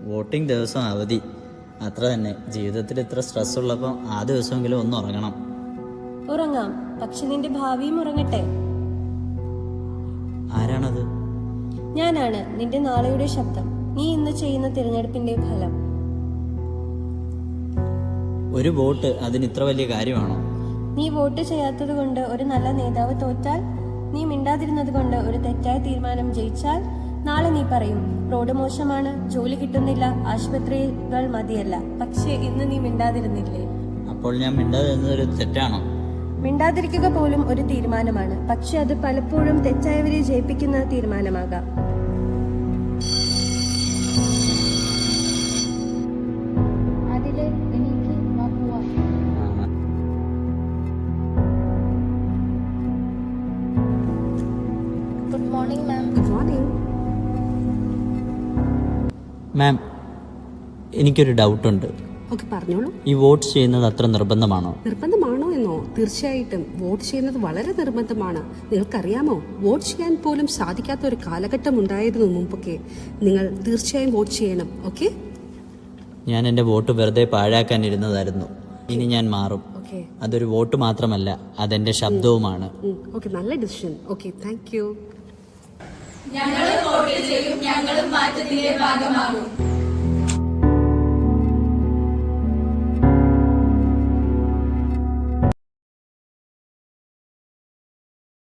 Voting ദിവസം അവധി, അത്ര തന്നെ. ജീവിതത്തിൽ ഇത്ര സ്ട്രെസ് ഉള്ളപ്പോൾ ആ ദിവസമെങ്കിലും ഒന്ന് ഉറങ്ങണം. ഉറങ്ങാം, പക്ഷെ നിന്റെ ഭാവിയും ഉറങ്ങട്ടെ. ആരാണത്? ഞാനാണ്, നിന്റെ നാളെയുടെ ശബ്ദം. നീ ഇന്ന് ചെയ്യുന്ന തിരഞ്ഞെടുപ്പിന്റെ ഫലം. ഒരു വോട്ട് അതിന് ഇത്ര വലിയ കാര്യമാണോ? നീ വോട്ട് ചെയ്യാത്തത് കൊണ്ട് ഒരു നല്ല നേതാവ് തോറ്റാൽ, നീ മിണ്ടാതിരുന്നത് കൊണ്ട് ഒരു തെറ്റായ തീരുമാനം ജയിച്ചാൽ, നാളെ നീ പറയും റോഡ് മോശമാണ്, ജോലി കിട്ടുന്നില്ല, ആശുപത്രികൾ മതിയല്ല. പക്ഷേ ഇന്ന് നീ മിണ്ടാതിരുന്നില്ലേ? അപ്പോൾ ഞാൻ മിണ്ടാതിരുന്നത് ഒരു തെറ്റാണോ? മിണ്ടാതിരിക്കുക പോലും ഒരു തീരുമാനമാണ്, പക്ഷെ അത് പലപ്പോഴും തെറ്റായവരെ ജയിപ്പിക്കുന്ന തീരുമാനമാകാം. Good morning ma'am. Good morning. Ma'am, എനിക്കൊരു ഡൗട്ടുണ്ട്. ഓക്കെ, പറഞ്ഞോളൂ. ഈ വോട്ട് ചെയ്യുന്നത് അത്ര നിർബന്ധമാണോ? നിർബന്ധമാണോ എന്നോ? തീർച്ചയായിട്ടും വോട്ട് ചെയ്യുന്നത് വളരെ നിർബന്ധമാണ്. നിങ്ങൾക്കറിയാമോ, വോട്ട് ചെയ്യാൻ പോലും സാധിക്കാത്ത ഒരു കാലഘട്ടം ഉണ്ടായിരുന്നു മുമ്പൊക്കെ. നിങ്ങൾ തീർച്ചയായും വോട്ട് ചെയ്യണം. ഓക്കെ? ഞാൻ എൻ്റെ വോട്ട് വെറുതെ പാഴാക്കാനിരുന്നതായിരുന്നു. ഇനി ഞാൻ മാറും. ഓക്കെ. അതൊരു വോട്ട് മാത്രമല്ല, അതെൻ്റെ ശബ്ദവുമാണ്. ഓക്കെ, നല്ല ഡിസിഷൻ. Okay, thank you. ഞങ്ങളും വോട്ട് ചെയ്യും, ഞങ്ങളും മാറ്റത്തിന്റെ ഭാഗമാകും.